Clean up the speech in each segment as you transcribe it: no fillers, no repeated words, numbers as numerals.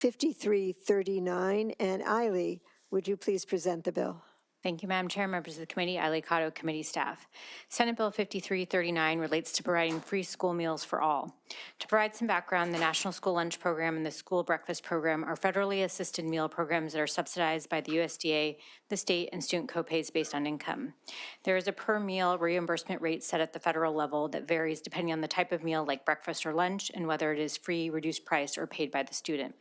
5339. And Eiley, would you please present the bill? Thank you, Madam Chair, members of the committee, Eiley Cotto, committee staff. Senate Bill 5339 relates to providing free school meals for all. To provide some background, the National School Lunch Program and the School Breakfast Program are federally assisted meal programs that are subsidized by the USDA, the state, and student copays based on income. There is a per meal reimbursement rate set at the federal level that varies depending on the type of meal like breakfast or lunch and whether it is free, reduced price, or paid by the student.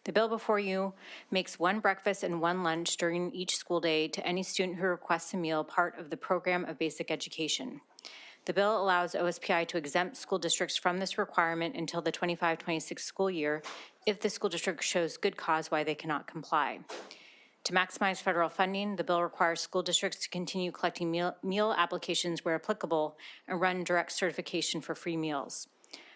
The bill before you makes one breakfast and one lunch during each school day to any student who requests a meal part of the program of basic education. The bill allows OSPI to exempt school districts from this requirement until the 25-26 school year if the school district shows good cause why they cannot comply. To maximize federal funding, the bill requires school districts to continue collecting meal applications where applicable and run direct certification for free meals.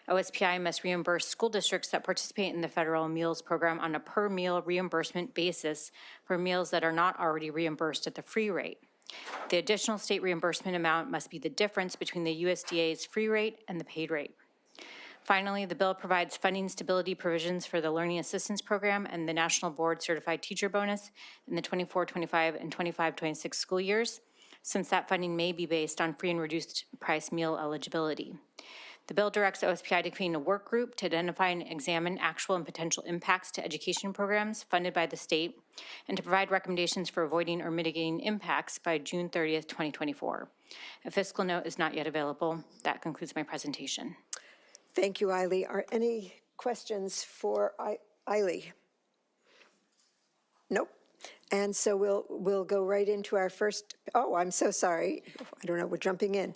OSPI must reimburse school districts that participate in the federal meals program on a per meal reimbursement basis for meals that are not already reimbursed at the free rate. The additional state reimbursement amount must be the difference between the USDA's free rate and the paid rate. Finally, the bill provides funding stability provisions for the Learning Assistance Program and the National Board Certified Teacher Bonus in the 24-25 and 25-26 school years, since that funding may be based on free and reduced price meal eligibility. The bill directs OSPI to convene a work group to identify and examine actual and potential impacts to education programs funded by the state and to provide recommendations for avoiding or mitigating impacts by June 30th, 2024. A fiscal note is not yet available. That concludes my presentation. Thank you, Eiley. Are any questions for Eiley? Nope. And so we'll go right into our first, oh, I'm so sorry. I don't know, we're jumping in.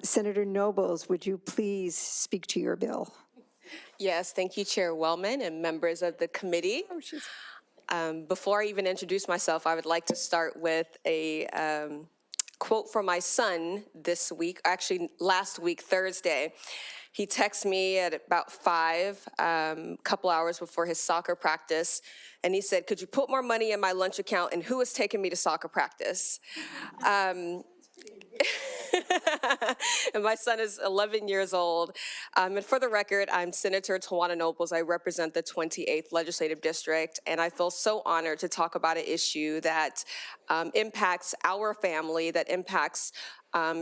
Senator Nobles, would you please speak to your bill? Yes, thank you, Chair Wellman and members of the committee. Before I even introduce myself, I would like to start with a quote from my son this week, actually last week, Thursday. He texted me at about 5, couple hours before his soccer practice, and he said, "Could you put more money in my lunch account, and who is taking me to soccer practice?" And my son is 11 years old. And for the record, I'm Senator Tawana Nobles. I represent the 28th Legislative District, and I feel so honored to talk about an issue that impacts our family, that impacts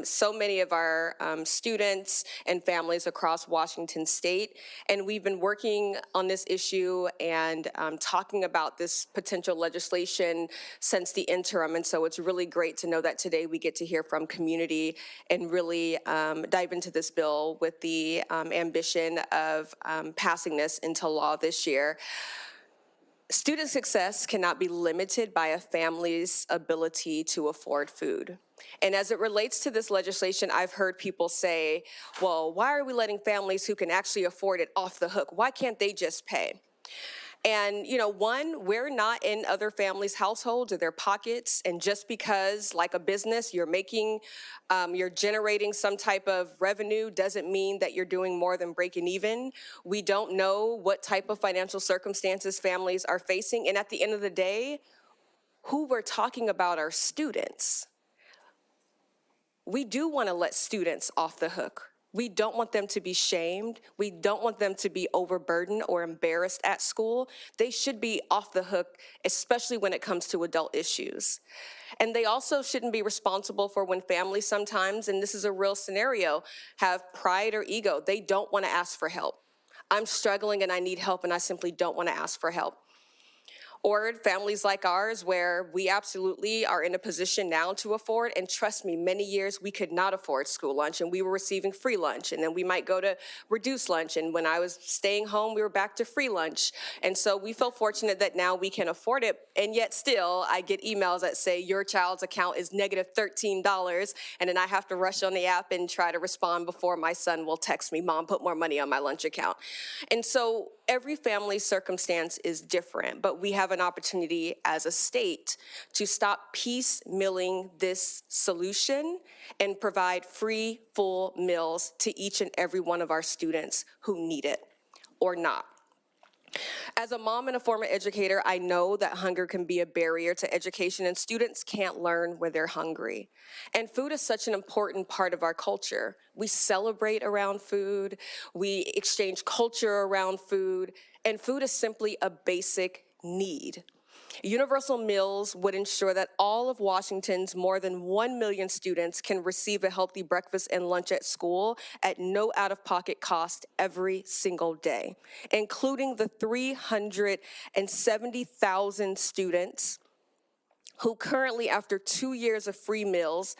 so many of our students and families across Washington State. And we've been working on this issue and talking about this potential legislation since the interim. And so it's really great to know that today we get to hear from community and really dive into this bill with the ambition of passing this into law this year. Student success cannot be limited by a family's ability to afford food. And as it relates to this legislation, I've heard people say, well, why are we letting families who can actually afford it off the hook? Why can't they just pay? And, you know, one, we're not in other families' households or their pockets. And just because, like a business, you're generating some type of revenue doesn't mean that you're doing more than breaking even. We don't know what type of financial circumstances families are facing. And at the end of the day, who we're talking about are students. We do want to let students off the hook. We don't want them to be shamed. We don't want them to be overburdened or embarrassed at school. They should be off the hook, especially when it comes to adult issues. And they also shouldn't be responsible for when families sometimes, and this is a real scenario, have pride or ego. They don't want to ask for help. I'm struggling and I need help and I simply don't want to ask for help. Or families like ours where we absolutely are in a position now to afford, and trust me, many years we could not afford school lunch and we were receiving free lunch, and then we might go to reduced lunch, and when I was staying home we were back to free lunch. And so we feel fortunate that now we can afford it, and yet still I get emails that say your child's account is negative $13, and then I have to rush on the app and try to respond before my son will text me, Mom, put more money on my lunch account. And so every family's circumstance is different, but we have an opportunity as a state to stop piecemealing this solution and provide free, full meals to each and every one of our students who need it or not. As a mom and a former educator, I know that hunger can be a barrier to education, and students can't learn when they're hungry. And food is such an important part of our culture. We celebrate around food, we exchange culture around food, and food is simply a basic need. Universal meals would ensure that all of Washington's more than 1 million students can receive a healthy breakfast and lunch at school at no out-of-pocket cost every single day, including the 370,000 students who currently, after 2 years of free meals,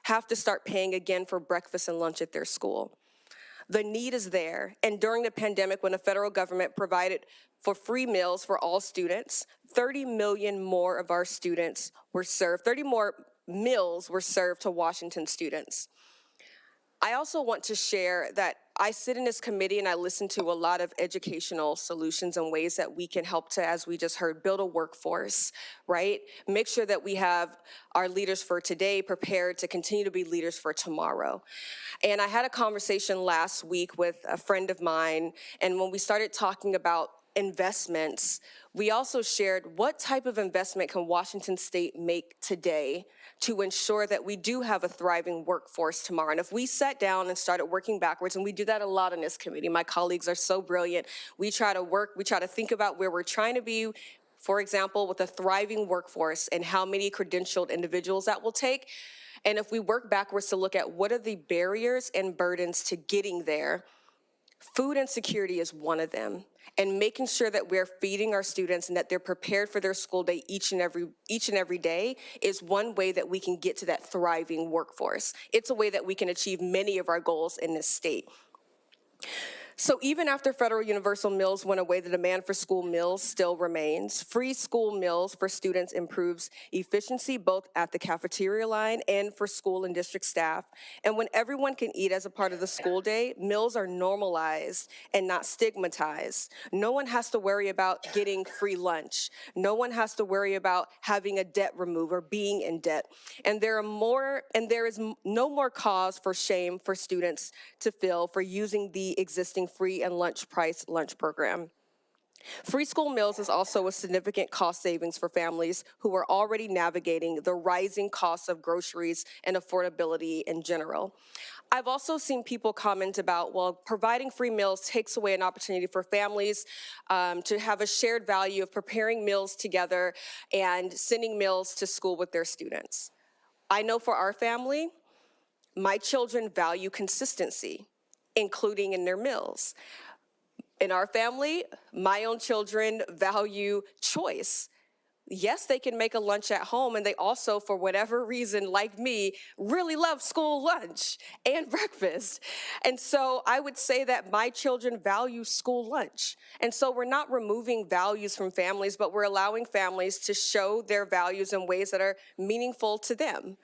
have to start paying again for breakfast and lunch at their school. The need is there, and during the pandemic, when the federal government provided for free meals for all students, 30 million more of our students were served, 30 more meals were served to Washington students. I also want to share that I sit in this committee and I listen to a lot of educational solutions and ways that we can help to, as we just heard, build a workforce, right? Make sure that we have our leaders for today prepared to continue to be leaders for tomorrow. And I had a conversation last week with a friend of mine, and when we started talking about investments, we also shared what type of investment can Washington State make today to ensure that we do have a thriving workforce tomorrow. And if we sat down and started working backwards, and we do that a lot in this committee, my colleagues are so brilliant, we try to think about where we're trying to be, for example, with a thriving workforce and how many credentialed individuals that will take. And if we work backwards to look at what are the barriers and burdens to getting there, food insecurity is one of them, and making sure that we're feeding our students and that they're prepared for their school day each and every day is one way that we can get to that thriving workforce. It's a way that we can achieve many of our goals in this state. So even after federal universal meals went away, the demand for school meals still remains. Free school meals for students improves efficiency both at the cafeteria line and for school and district staff. And when everyone can eat as a part of the school day, meals are normalized and not stigmatized. No one has to worry about getting free lunch. No one has to worry about having a debt removed or being in debt. And there is no more cause for shame for students to feel for using the existing free and lunch price lunch program. Free school meals is also a significant cost savings for families who are already navigating the rising costs of groceries and affordability in general. I've also seen people comment about, well, providing free meals takes away an opportunity for families to have a shared value of preparing meals together and sending meals to school with their students. I know for our family, my children value consistency, including in their meals. In our family, my own children value choice. Yes, they can make a lunch at home, and they also, for whatever reason, like me, really love school lunch and breakfast. And so I would say that my children value school lunch. And so we're not removing values from families, but we're allowing families to show their values in ways that are meaningful to them.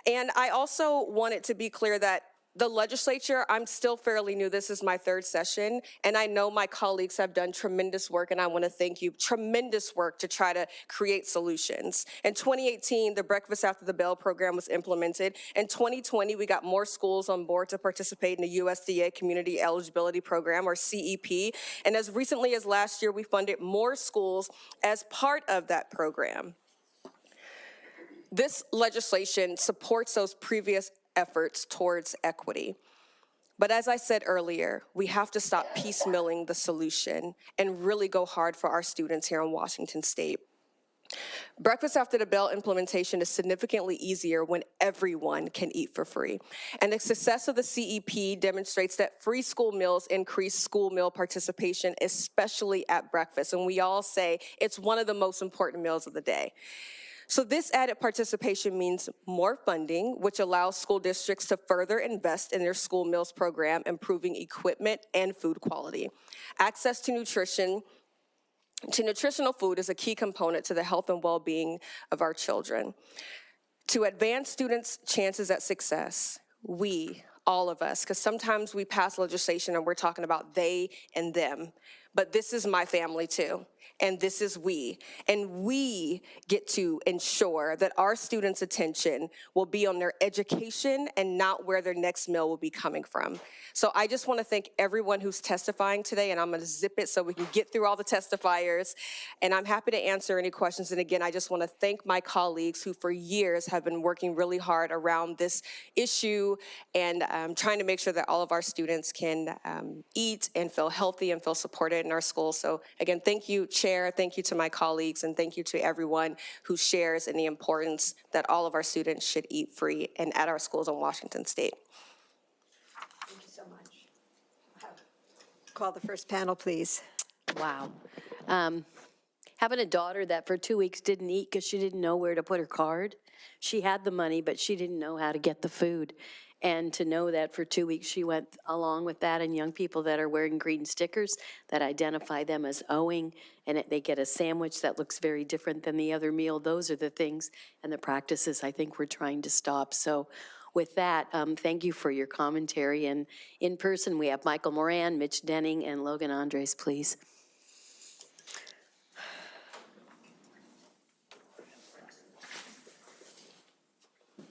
And I also want it to be clear that the legislature, I'm still fairly new. This is my third session, and I know my colleagues have done tremendous work, and I want to thank you. Tremendous work to try to create solutions. In 2018, the Breakfast After the Bell program was implemented. In 2020, we got more schools on board to participate in the USDA Community Eligibility Program, or CEP. And as recently as last year, we funded more schools as part of that program. This legislation supports those previous efforts towards equity. But as I said earlier, we have to stop piecemealing the solution and really go hard for our students here in Washington State. Breakfast After the Bell implementation is significantly easier when everyone can eat for free. And the success of the CEP demonstrates that free school meals increase school meal participation, especially at breakfast. And we all say it's one of the most important meals of the day. So this added participation means more funding, which allows school districts to further invest in their school meals program, improving equipment and food quality. Access to nutritional food is a key component to the health and well-being of our children. To advance students' chances at success, all of us, because sometimes we pass legislation and we're talking about they and them, but this is my family too. and this is we. And we get to ensure that our students' attention will be on their education and not where their next meal will be coming from. So I just want to thank everyone who's testifying today, and I'm going to zip it so we can get through all the testifiers. And I'm happy to answer any questions. And again, I just want to thank my colleagues who for years have been working really hard around this issue and trying to make sure that all of our students can eat and feel healthy and feel supported in our schools. So again, thank you, Chair, thank you to my colleagues, and thank you to everyone who shares in the importance that all of our students should eat free and at our schools in Washington State. Thank you so much. Call the first panel, please. Wow. Having a daughter that for 2 weeks didn't eat because she didn't know where to put her card. She had the money, but she didn't know how to get the food. And to know that for 2 weeks she went along with that, and young people that are wearing green stickers that identify them as owing, and they get a sandwich that looks very different than the other meal. Those are the things and the practices I think we're trying to stop. So with that, thank you for your commentary. And in person, we have Michael Moran, Mitch Denning, and Logan Andres, please.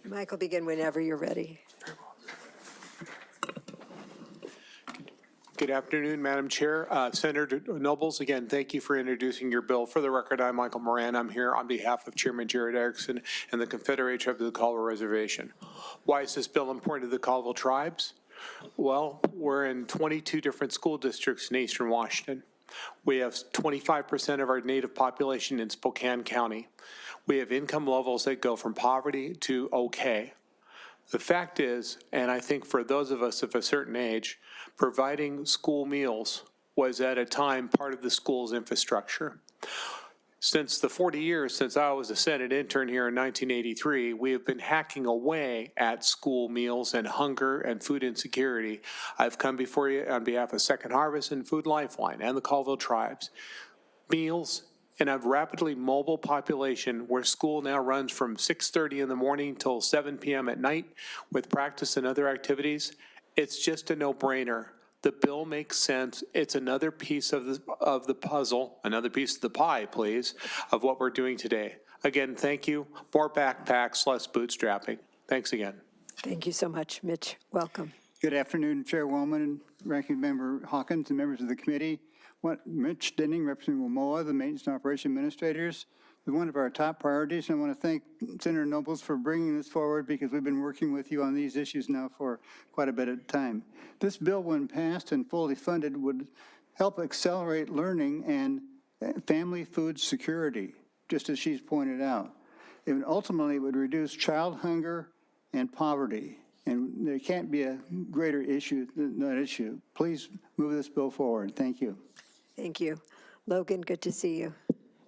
Michael, begin whenever you're ready. Good afternoon, Madam Chair. Senator Nobles, again, thank you for introducing your bill. For the record, I'm Michael Moran. I'm here on behalf of Chairman Jared Erickson and the Confederation of the Colville Reservation. Why is this bill important to the Colville tribes? Well, we're in 22 different school districts in eastern Washington. We have 25% of our native population in Spokane County. We have income levels that go from poverty to okay. The fact is, and I think for those of us of a certain age, providing school meals was at a time part of the school's infrastructure. Since the 40 years since I was a Senate intern here in 1983, we have been hacking away at school meals and hunger and food insecurity. I've come before you on behalf of Second Harvest and Food Lifeline and the Colville tribes. Meals in a rapidly mobile population where school now runs from 6:30 in the morning till 7 p.m. at night with practice and other activities, it's just a no-brainer. The bill makes sense. It's another piece of the puzzle, another piece of the pie, please, of what we're doing today. Again, thank you. More backpacks, less bootstrapping. Thanks again. Thank you so much, Mitch. Welcome. Good afternoon, Chairwoman and Ranking Member Hawkins and members of the committee. Mitch Denning, representing WMOA, the Maintenance and Operation Administrators, is one of our top priorities. And I want to thank Senator Nobles for bringing this forward because we've been working with you on these issues now for quite a bit of time. This bill, when passed and fully funded, would help accelerate learning and family food security, just as she's pointed out. It would ultimately would reduce child hunger and poverty. And there can't be a greater issue than that issue. Please move this bill forward. Thank you. Thank you. Logan, good to see you.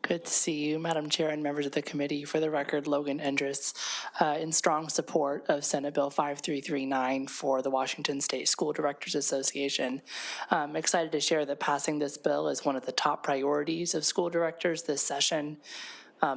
Good to see you, Madam Chair and members of the committee. For the record, Logan Andres, in strong support of Senate Bill 5339 for the Washington State School Directors Association. I'm excited to share that passing this bill is one of the top priorities of school directors this session.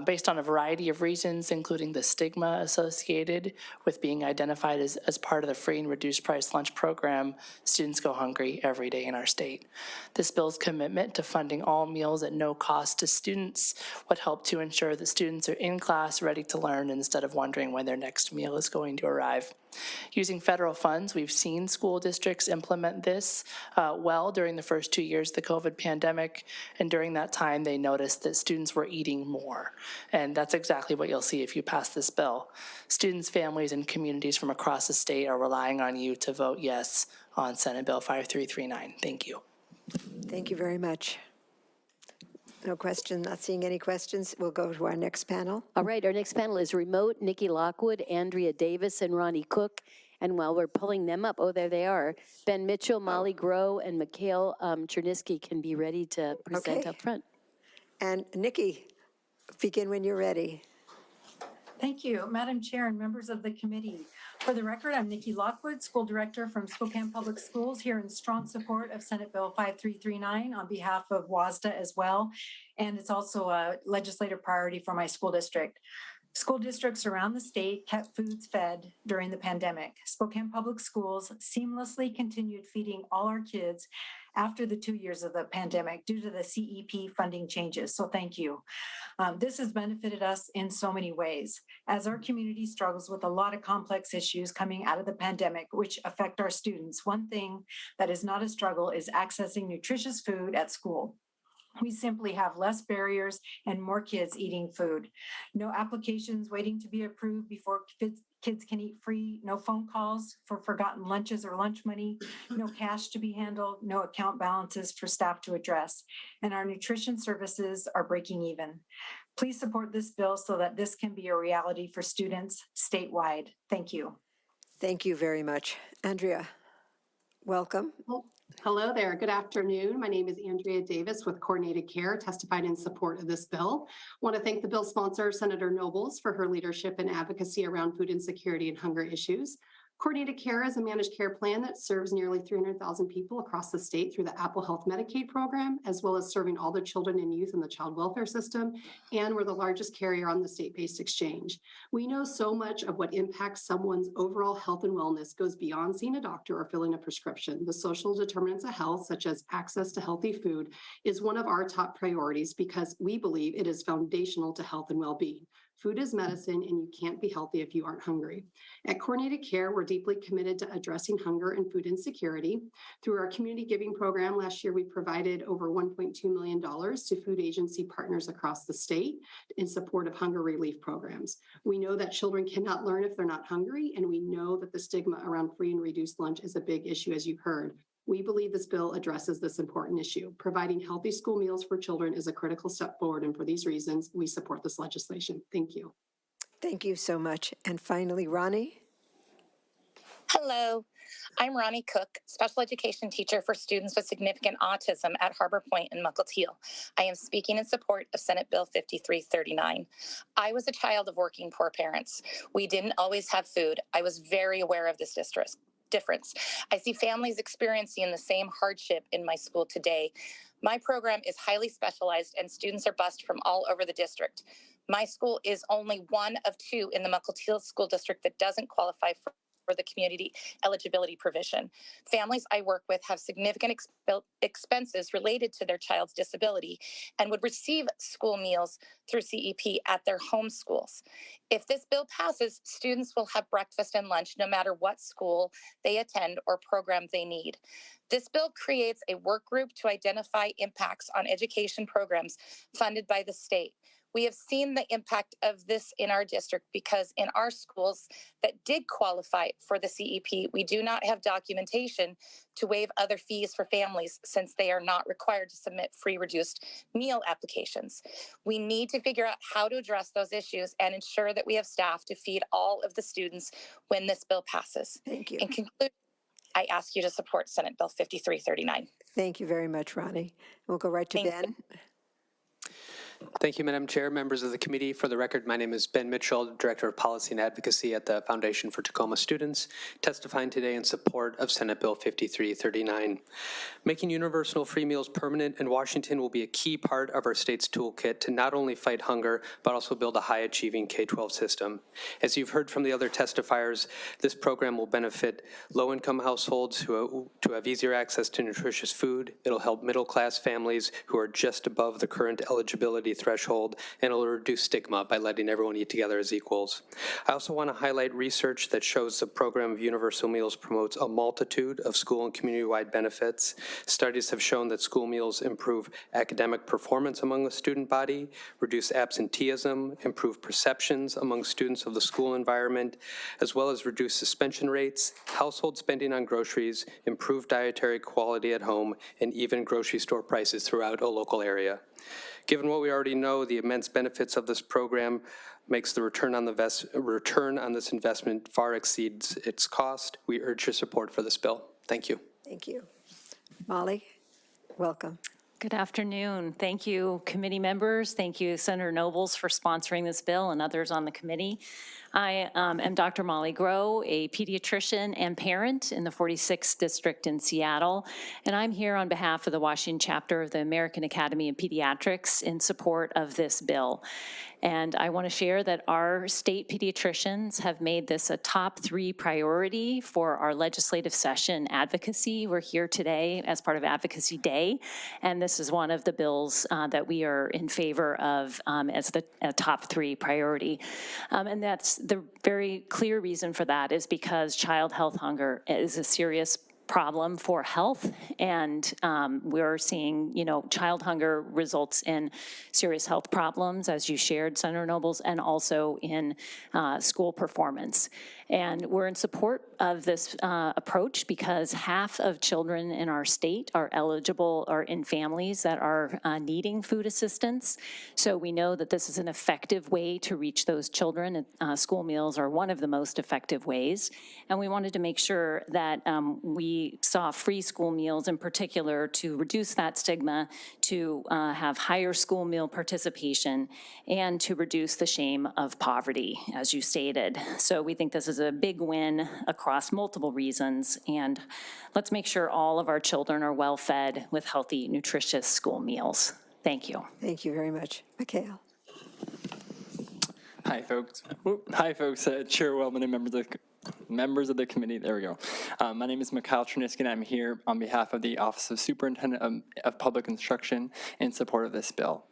Based on a variety of reasons, including the stigma associated with being identified as part of the free and reduced price lunch program, students go hungry every day in our state. This bill's commitment to funding all meals at no cost to students would help to ensure that students are in class ready to learn instead of wondering when their next meal is going to arrive. Using federal funds, we've seen school districts implement this well during the first 2 years of the COVID pandemic, and during that time they noticed that students were eating more. And that's exactly what you'll see if you pass this bill. Students, families, and communities from across the state are relying on you to vote yes on Senate Bill 5339. Thank you. Thank you very much. No question, not seeing any questions. We'll go to our next panel. All right, our next panel is remote. Nikki Lockwood, Andrea Davis, and Ronnie Cook. And while we're pulling them up, oh, there they are. Ben Mitchell, Molly Groh, and Mikhail Chernisky can be ready to present Okay. up front. And Nikki, begin when you're ready. Thank you, Madam Chair and members of the committee. For the record, I'm Nikki Lockwood, School Director from Spokane Public Schools, here in strong support of Senate Bill 5339 on behalf of WASDA as well. And it's also a legislative priority for my school district. School districts around the state kept foods fed during the pandemic. Spokane Public Schools seamlessly continued feeding all our kids after the 2 years of the pandemic due to the CEP funding changes. So thank you. This has benefited us in so many ways. As our community struggles with a lot of complex issues coming out of the pandemic, which affect our students, one thing that is not a struggle is accessing nutritious food at school. We simply have less barriers and more kids eating food. No applications waiting to be approved before kids can eat free, no phone calls for forgotten lunches or lunch money, no cash to be handled, no account balances for staff to address, and our nutrition services are breaking even. Please support this bill so that this can be a reality for students statewide. Thank you. Thank you very much. Andrea, welcome. Hello there. Good afternoon. My name is Andrea Davis with Coordinated Care, testified in support of this bill. I want to thank the bill sponsor, Senator Nobles, for her leadership and advocacy around food insecurity and hunger issues. Coordinated Care is a managed care plan that serves nearly 300,000 people across the state through the Apple Health Medicaid program, as well as serving all the children and youth in the child welfare system. And we're the largest carrier on the state-based exchange. We know so much of what impacts someone's overall health and wellness goes beyond seeing a doctor or filling a prescription. The social determinants of health, such as access to healthy food, is one of our top priorities because we believe it is foundational to health and well-being. Food is medicine, and you can't be healthy if you aren't hungry. At Coordinated Care, we're deeply committed to addressing hunger and food insecurity. Through our community giving program, last year we provided over $1.2 million to food agency partners across the state in support of hunger relief programs. We know that children cannot learn if they're not hungry, and we know that the stigma around free and reduced lunch is a big issue, as you heard. We believe this bill addresses this important issue. Providing healthy school meals for children is a critical step forward, and for these reasons, we support this legislation. Thank you. Thank you so much. And finally, Ronnie. Hello, I'm Ronnie Cook, special education teacher for students with significant autism at Harbor Point in Mukilteo. I am speaking in support of Senate Bill 5339. I was a child of working poor parents. We didn't always have food. I was very aware of this difference. I see families experiencing the same hardship in my school today. My program is highly specialized and students are bused from all over the district. My school is only one of two in the Mukilteo School District that doesn't qualify for the community eligibility provision. Families I work with have significant expenses related to their child's disability and would receive school meals through CEP at their home schools. If this bill passes, students will have breakfast and lunch no matter what school they attend or program they need. This bill creates a work group to identify impacts on education programs funded by the state. We have seen the impact of this in our district because in our schools that did qualify for the CEP, we do not have documentation to waive other fees for families since they are not required to submit free reduced meal applications. We need to figure out how to address those issues and ensure that we have staff to feed all of the students when this bill passes. Thank you. In conclusion, I ask you to support Senate Bill 5339. Thank you very much, Ronnie. We'll go right to Ben. Thank you, Madam Chair, members of the committee. For the record, my name is Ben Mitchell, Director of Policy and Advocacy at the Foundation for Tacoma Students, testifying today in support of Senate Bill 5339. Making universal free meals permanent in Washington will be a key part of our state's toolkit to not only fight hunger, but also build a high-achieving K-12 system. As you've heard from the other testifiers, this program will benefit low-income households who have easier access to nutritious food. It'll help middle-class families who are just above the current eligibility threshold, and it'll reduce stigma by letting everyone eat together as equals. I also want to highlight research that shows the program of universal meals promotes a multitude of school and community-wide benefits. Studies have shown that school meals improve academic performance among the student body, reduce absenteeism, improve perceptions among students of the school environment, as well as reduce suspension rates, household spending on groceries, improve dietary quality at home, and even grocery store prices throughout a local area. Given what we already know, the immense benefits of this program makes the return on this investment far exceeds its cost. We urge your support for this bill. Thank you. Thank you. Molly, welcome. Good afternoon. Thank you, committee members. Thank you, Senator Nobles, for sponsoring this bill and others on the committee. I am Dr. Molly Groh, a pediatrician and parent in the 46th District in Seattle, and I'm here on behalf of the Washington chapter of the American Academy of Pediatrics in support of this bill. And I want to share that our state pediatricians have made this a top 3 priority for our legislative session advocacy. We're here today as part of Advocacy Day, and this is one of the bills that we are in favor of as the top 3 priority. And that's the very clear reason for that is because child health hunger is a serious problem for health, and we're seeing, child hunger results in serious health problems, as you shared, Senator Nobles, and also in school performance. And we're in support of this approach because half of children in our state are eligible or in families that are needing food assistance. So we know that this is an effective way to reach those children. School meals are one of the most effective ways. And we wanted to make sure that we saw free school meals in particular to reduce that stigma, to have higher school meal participation, and to reduce the shame of poverty, as you stated. So we think this is a big win across multiple reasons, and let's make sure all of our children are well fed with healthy, nutritious school meals. Thank you. Thank you very much. Mikhail. Hi, folks. Hi, folks. Chair Wellman and members of the committee. There we go. My name is Mikhail Chernisky, and I'm here on behalf of the Office of Superintendent of Public Instruction in support of this bill.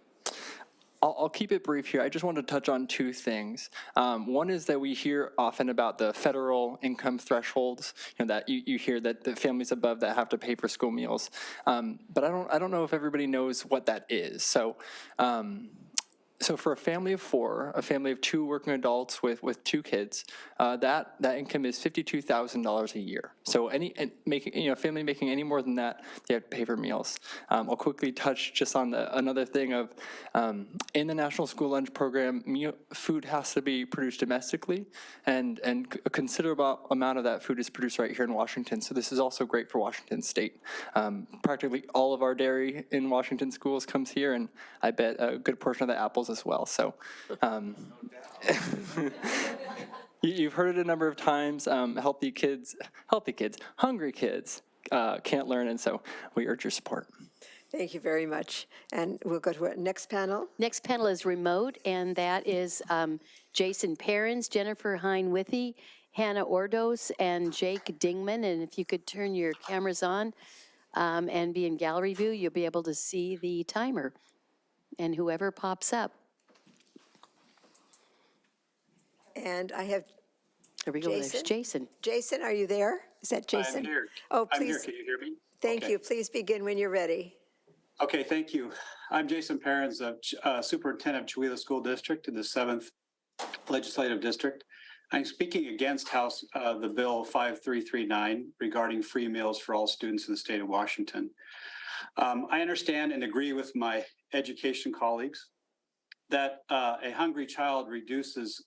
I'll keep it brief here. I just want to touch on 2 things. One is that we hear often about the federal income thresholds, that you hear that the families above that have to pay for school meals. But I don't know if everybody knows what that is. So for a family of 4, a family of 2 working adults with 2 kids, that income is $52,000 a year. So a family making any more than that, they have to pay for meals. I'll quickly touch just on another thing of in the National School Lunch Program, food has to be produced domestically, and a considerable amount of that food is produced right here in Washington. So this is also great for Washington State. Practically all of our dairy in Washington schools comes here, and I bet a good portion of the apples as well. So you've heard it a number of times, hungry kids can't learn, and so we urge your support. Thank you very much. And we'll go to our next panel. Next panel is remote, and that is Jason Perrins, Jennifer Hein-Withy, Hannah Ordos, and Jake Dingman. And if you could turn your cameras on and be in gallery view, you'll be able to see the timer and whoever pops up. And I have There we go. There's Jason. Jason. Jason, are you there? Is that Jason? I'm here. Oh, I'm here. please. Can you hear me? Thank Okay. you. Please begin when you're ready. Okay, thank you. I'm Jason Perrins, Superintendent of Chewelah School District in the 7th Legislative District. I'm speaking against the Bill 5339 regarding free meals for all students in the state of Washington. I understand and agree with my education colleagues that a hungry child reduces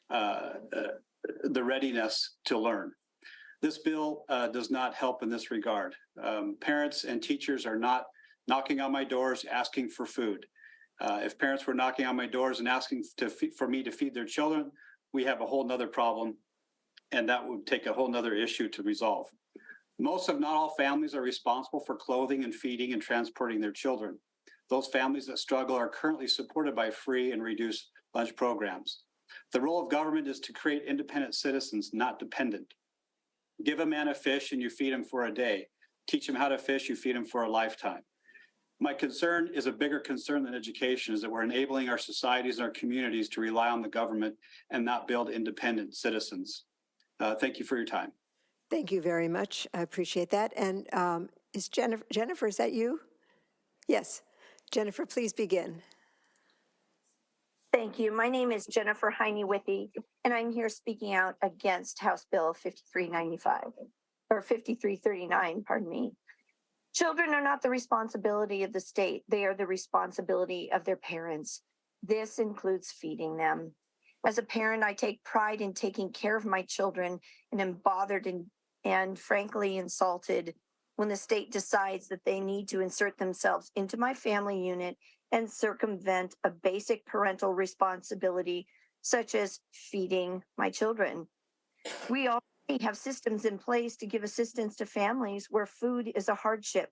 the readiness to learn. This bill does not help in this regard. Parents and teachers are not knocking on my doors asking for food. If parents were knocking on my doors and asking for me to feed their children, we have a whole nother problem, and that would take a whole nother issue to resolve. Most, if not all, families are responsible for clothing and feeding and transporting their children. Those families that struggle are currently supported by free and reduced lunch programs. The role of government is to create independent citizens, not dependent. Give a man a fish and you feed him for a day. Teach him how to fish, you feed him for a lifetime. My concern is a bigger concern than education, is that we're enabling our societies and our communities to rely on the government and not build independent citizens. Thank you for your time. Thank you very much. I appreciate that. And is Jennifer, is that you? Yes. Jennifer, please begin. Thank you. My name is Jennifer Hein-Withy, and I'm here speaking out against House Bill 5339, pardon me. Children are not the responsibility of the state. They are the responsibility of their parents. This includes feeding them. As a parent, I take pride in taking care of my children and am bothered and frankly insulted when the state decides that they need to insert themselves into my family unit and circumvent a basic parental responsibility, such as feeding my children. We already have systems in place to give assistance to families where food is a hardship,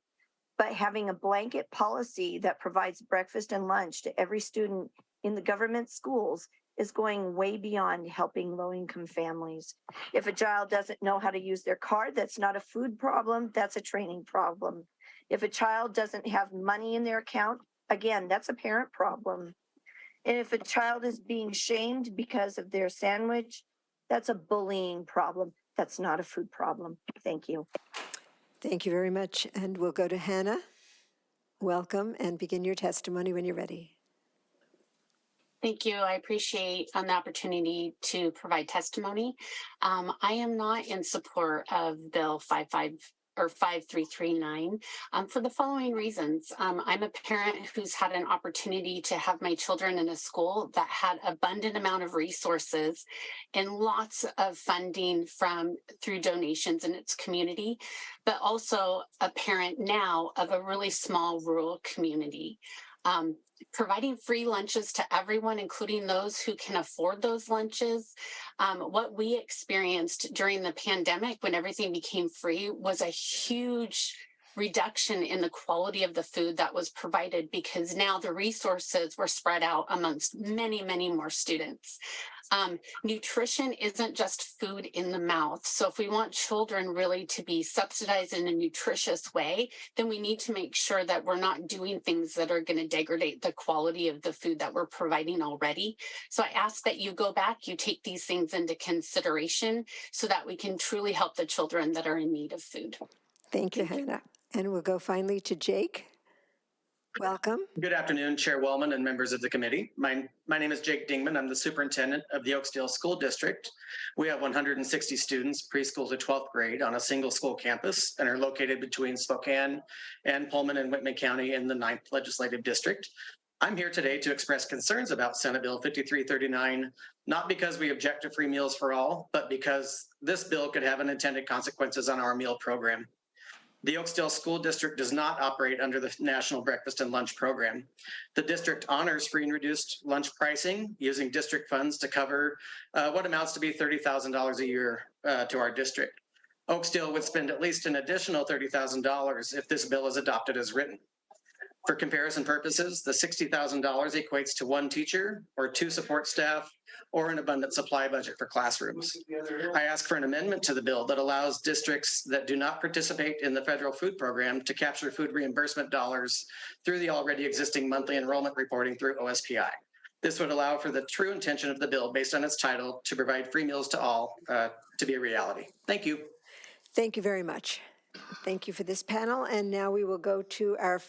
but having a blanket policy that provides breakfast and lunch to every student in the government schools is going way beyond helping low-income families. If a child doesn't know how to use their card, that's not a food problem, that's a training problem. If a child doesn't have money in their account, again, that's a parent problem. And if a child is being shamed because of their sandwich, that's a bullying problem. That's not a food problem. Thank you. Thank you very much. And we'll go to Hannah. Welcome, and begin your testimony when you're ready. Thank you. I appreciate the opportunity to provide testimony. I am not in support of Bill 5339 for the following reasons. I'm a parent who's had an opportunity to have my children in a school that had abundant amount of resources and lots of funding through donations in its community, but also a parent now of a really small rural community. Providing free lunches to everyone, including those who can afford those lunches. What we experienced during the pandemic when everything became free was a huge reduction in the quality of the food that was provided because now the resources were spread out amongst many, many more students. Nutrition isn't just food in the mouth. So if we want children really to be subsidized in a nutritious way, then we need to make sure that we're not doing things that are going to degrade the quality of the food that we're providing already. So I ask that you go back, you take these things into consideration so that we can truly help the children that are in need of food. Thank you, Hannah. And we'll go finally to Jake. Welcome. Good afternoon, Chair Wellman and members of the committee. My name is Jake Dingman. I'm the superintendent of the Oakdale School District. We have 160 students, preschool to 12th grade, on a single school campus and are located between Spokane and Pullman and Whitman County in the 9th Legislative District. I'm here today to express concerns about Senate Bill 5339, not because we object to free meals for all, but because this bill could have unintended consequences on our meal program. The Oakdale School District does not operate under the National Breakfast and Lunch Program. The district honors free and reduced lunch pricing using district funds to cover what amounts to be $30,000 a year to our district. Oakdale would spend at least an additional $30,000 if this bill is adopted as written. For comparison purposes, the $60,000 equates to one teacher or two support staff or an abundant supply budget for classrooms. I ask for an amendment to the bill that allows districts that do not participate in the federal food program to capture food reimbursement dollars through the already existing monthly enrollment reporting through OSPI. This would allow for the true intention of the bill based on its title to provide free meals to all to be a reality. Thank you. Thank you very much. Thank you for this panel. And now we will go to our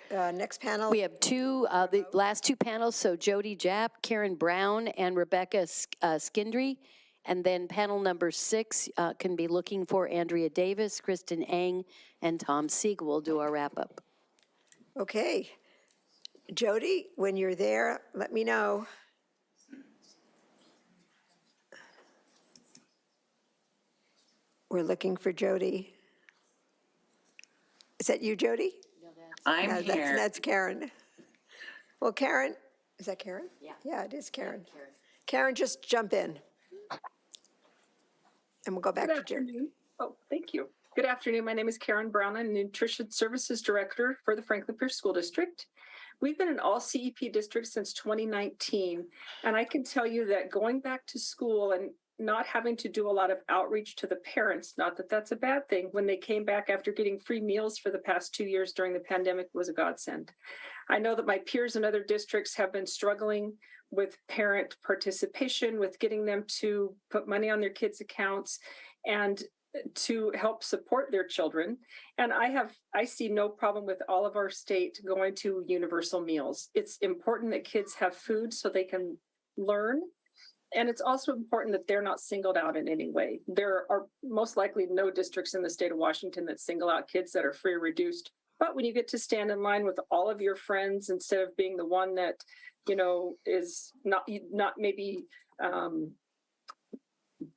next panel. We have the last two panels, so Jody Japp, Karen Brown, and Rebecca Skindry. And then panel number 6 can be looking for Andrea Davis, Kristen Eng, and Tom Sieg. We'll do our wrap-up. Okay. Jody, when you're there, let me know. We're looking for Jody. Is that you, Jody? I'm No, here. that's Karen. Well, Karen, is that Karen? Yeah. Yeah, it is Karen. Karen, just jump in. And we'll go back to Jerry. Oh, thank you. Good afternoon. My name is Karen Brown. I'm Nutrition Services Director for the Franklin Pierce School District. We've been an all CEP district since 2019, and I can tell you that going back to school and not having to do a lot of outreach to the parents, not that that's a bad thing, when they came back after getting free meals for the past 2 years during the pandemic was a godsend. I know that my peers in other districts have been struggling with parent participation, with getting them to put money on their kids' accounts and to help support their children. And I see no problem with all of our state going to universal meals. It's important that kids have food so they can learn. And it's also important that they're not singled out in any way. There are most likely no districts in the state of Washington that single out kids that are free or reduced. But when you get to stand in line with all of your friends, instead of being the one that, is not maybe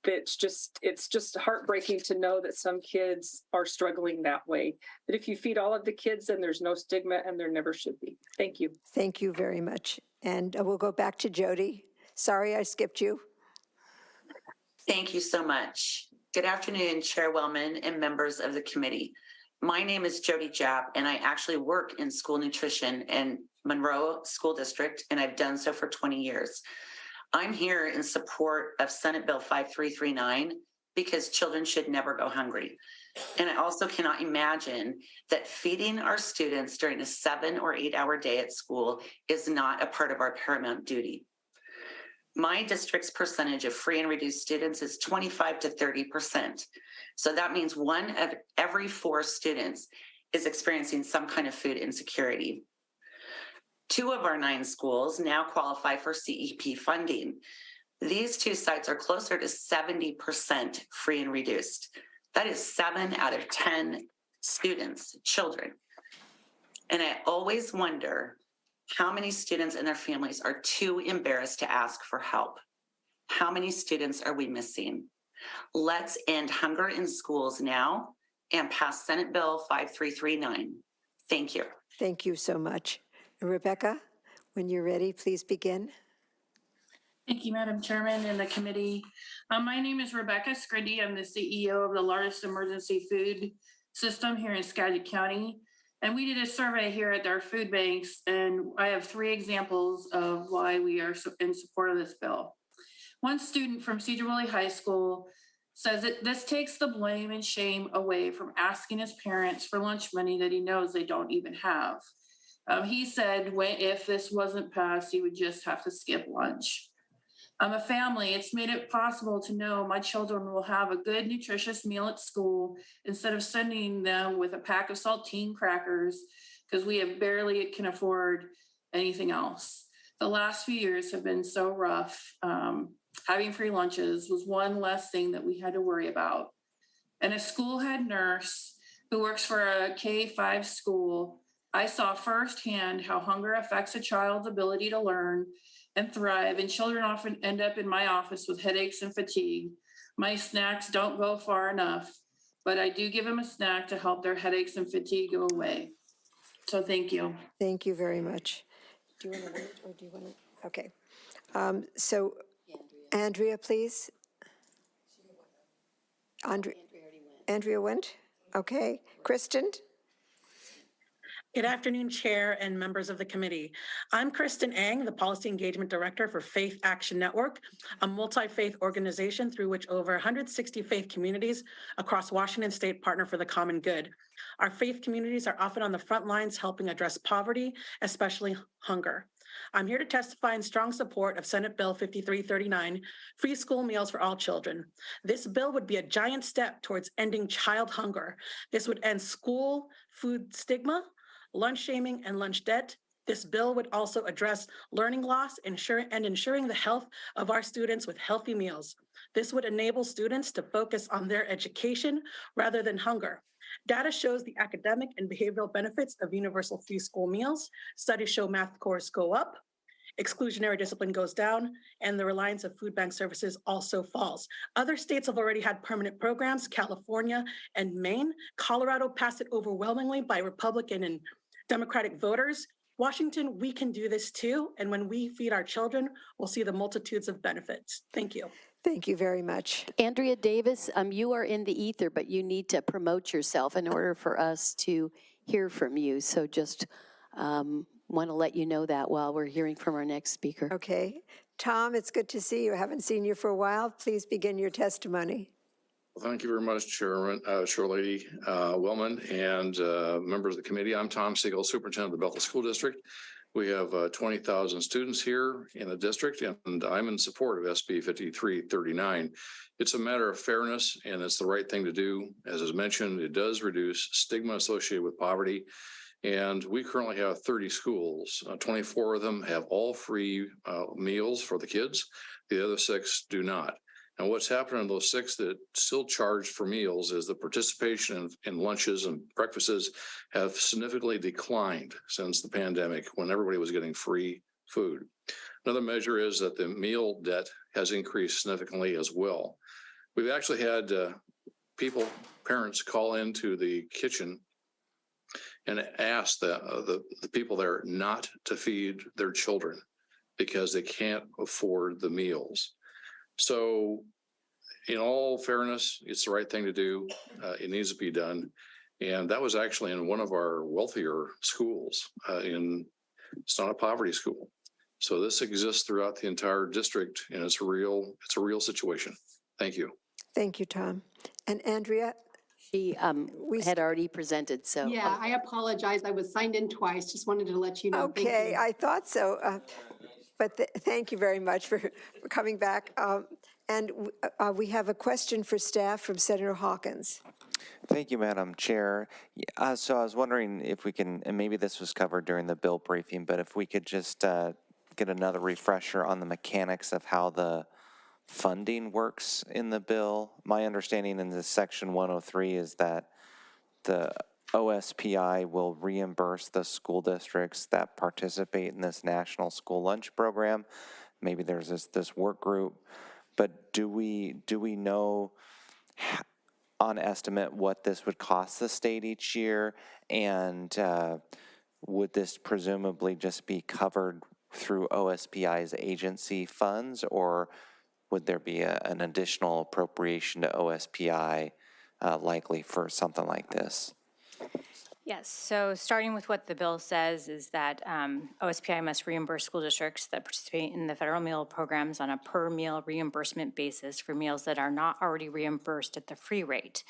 it's just heartbreaking to know that some kids are struggling that way. But if you feed all of the kids, then there's no stigma, and there never should be. Thank you. Thank you very much. And we'll go back to Jody. Sorry, I skipped you. Thank you so much. Good afternoon, Chair Wellman and members of the committee. My name is Jody Japp, and I actually work in school nutrition in Monroe School District, and I've done so for 20 years. I'm here in support of Senate Bill 5339 because children should never go hungry. And I also cannot imagine that feeding our students during a 7 or 8 hour day at school is not a part of our paramount duty. My district's percentage of free and reduced students is 25 to 30%. So that means 1 of every 4 students is experiencing some kind of food insecurity. 2 of our 9 schools now qualify for CEP funding. These 2 sites are closer to 70% free and reduced. That is 7 out of 10 students, children. And I always wonder how many students and their families are too embarrassed to ask for help. How many students are we missing? Let's end hunger in schools now and pass Senate Bill 5339. Thank you. Thank you so much. Rebecca, when you're ready, please begin. Thank you, Madam Chairman and the committee. My name is Rebecca Scrindy. I'm the CEO of the largest emergency food system here in Skagit County. And we did a survey here at our food banks, and I have 3 examples of why we are in support of this bill. One student from Cedar Woolley High School says that this takes the blame and shame away from asking his parents for lunch money that he knows they don't even have. He said if this wasn't passed, he would just have to skip lunch. A family, it's made it possible to know my children will have a good, nutritious meal at school instead of sending them with a pack of saltine crackers because we have barely can afford anything else. The last few years have been so rough. Having free lunches was one less thing that we had to worry about. And a school head nurse who works for a K-5 school, I saw firsthand how hunger affects a child's ability to learn and thrive, and children often end up in my office with headaches and fatigue. My snacks don't go far enough, but I do give them a snack to help their headaches and fatigue go away. So thank you. Thank you very much. Do you want to wait or do you want to? Okay. So Andrea, please. Andrea went? Okay. Kristen? Good afternoon, Chair and members of the committee. I'm Kristen Ang, the Policy Engagement Director for Faith Action Network, a multi-faith organization through which over 160 faith communities across Washington State partner for the common good. Our faith communities are often on the front lines helping address poverty, especially hunger. I'm here to testify in strong support of Senate Bill 5339, free school meals for all children. This bill would be a giant step towards ending child hunger. This would end school food stigma, lunch shaming, and lunch debt. This bill would also address learning loss and ensuring the health of our students with healthy meals. This would enable students to focus on their education rather than hunger. Data shows the academic and behavioral benefits of universal free school meals. Studies show math scores go up, exclusionary discipline goes down, and the reliance of food bank services also falls. Other states have already had permanent programs, California and Maine. Colorado passed it overwhelmingly by Republican and Democratic voters. Washington, we can do this too. And when we feed our children, we'll see the multitudes of benefits. Thank you. Thank you very much. Andrea Davis, you are in the ether, but you need to promote yourself in order for us to hear from you. So just want to let you know that while we're hearing from our next speaker. Okay. Tom, it's good to see you. I haven't seen you for a while. Please begin your testimony. Well, thank you very much, Chair Lady Wellman and members of the committee. I'm Tom Siegel, Superintendent of the Bethel School District. We have 20,000 students here in the district, and I'm in support of SB 5339. It's a matter of fairness, and it's the right thing to do. As is mentioned, it does reduce stigma associated with poverty. And we currently have 30 schools. 24 of them have all free meals for the kids. The other 6 do not. And what's happened in those 6 that still charge for meals is the participation in lunches and breakfasts have significantly declined since the pandemic when everybody was getting free food. Another measure is that the meal debt has increased significantly as well. We've actually had parents call into the kitchen and ask the people there not to feed their children because they can't afford the meals. So in all fairness, it's the right thing to do. It needs to be done. And that was actually in one of our wealthier schools. It's not a poverty school. So this exists throughout the entire district, and it's a real situation. Thank you. Thank you, Tom. And Andrea? She had already presented, so. Yeah, I apologize. I was signed in twice. Just wanted to let you know. Thank Okay, you. I thought so. But thank you very much for coming back. And we have a question for staff from Senator Hawkins. Thank you, Madam Chair. So I was wondering if we can, and maybe this was covered during the bill briefing, but if we could just get another refresher on the mechanics of how the funding works in the bill. My understanding in this section 103 is that the OSPI will reimburse the school districts that participate in this national school lunch program. Maybe there's this work group, but do we know on estimate what this would cost the state each year, and would this presumably just be covered through OSPI's agency funds, or would there be an additional appropriation to OSPI likely for something like this? Yes, so starting with what the bill says is that OSPI must reimburse school districts that participate in the federal meal programs on a per meal reimbursement basis for meals that are not already reimbursed at the free rate.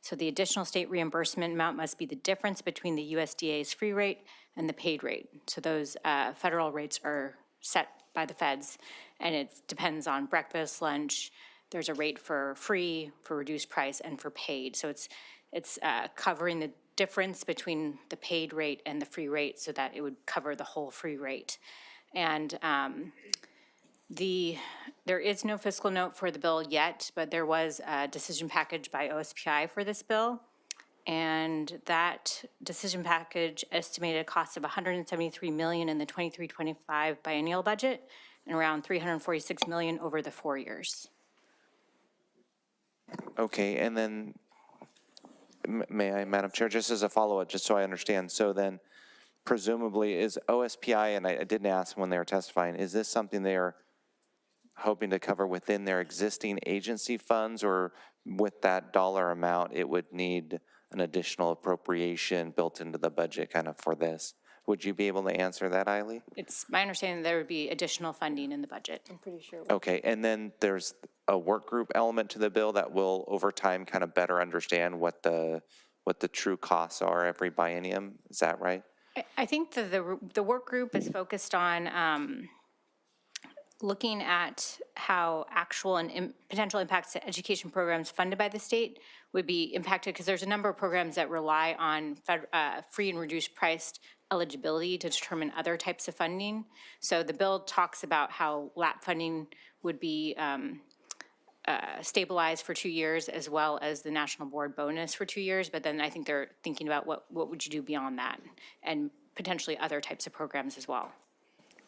So the additional state reimbursement amount must be the difference between the USDA's free rate and the paid rate. So those federal rates are set by the feds, and it depends on breakfast, lunch. There's a rate for free, for reduced price, and for paid. So it's covering the difference between the paid rate and the free rate so that it would cover the whole free rate. And there is no fiscal note for the bill yet, but there was a decision package by OSPI for this bill. And that decision package estimated a cost of $173 million in the 23-25 biennial budget and around $346 million over the 4 years. Okay, and then may I, Madam Chair, just as a follow-up, just so I understand, so then presumably is OSPI, and I didn't ask when they were testifying, is this something they are hoping to cover within their existing agency funds, or with that dollar amount, it would need an additional appropriation built into the budget kind of for this? Would you be able to answer that, Eiley? It's my understanding there would be additional funding in the budget. I'm pretty sure. Okay, and then there's a work group element to the bill that will over time kind of better understand what the true costs are every biennium, is that right? I think the work group is focused on looking at how actual and potential impacts to education programs funded by the state would be impacted, because there's a number of programs that rely on free and reduced priced eligibility to determine other types of funding. So the bill talks about how LAP funding would be stabilized for 2 years, as well as the national board bonus for 2 years. But then I think they're thinking about what would you do beyond that, and potentially other types of programs as well.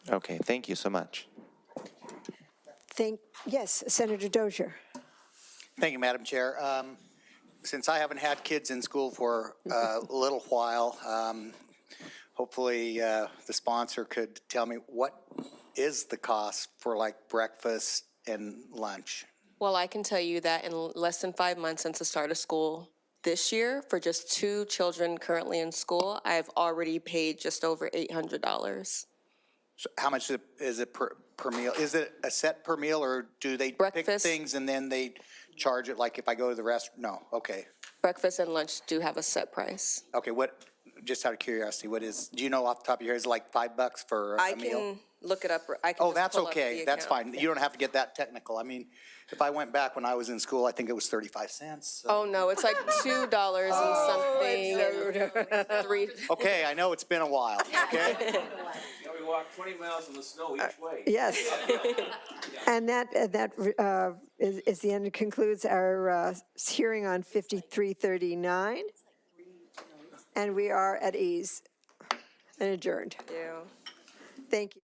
Okay, thank you so much. Yes, Senator Dozier. Thank you, Madam Chair. Since I haven't had kids in school for a little while, hopefully the sponsor could tell me what is the cost for like breakfast and lunch? Well, I can tell you that in less than 5 months since the start of school this year, for just 2 children currently in school, I've already paid just over $800. So how much is it per meal? Is it a set per meal, or do they pick things and then they charge it like if I go to the restaurant? No, okay. Breakfast and lunch do have a set price. Okay, just out of curiosity, do you know off the top of your head, is it like $5 for a meal? I can look it up. I can Oh, just that's pull up okay. the That's account. fine. You don't have to get that technical. I mean, if I went back when I was in school, I think it was 35 cents. So. Oh, no, it's like $2 and something. And 3. Okay, I know it's been a while, okay? We walked 20 miles in the snow each way. Yes. And that is the end, concludes our hearing on 5339. And we are at ease and adjourned. Thank you.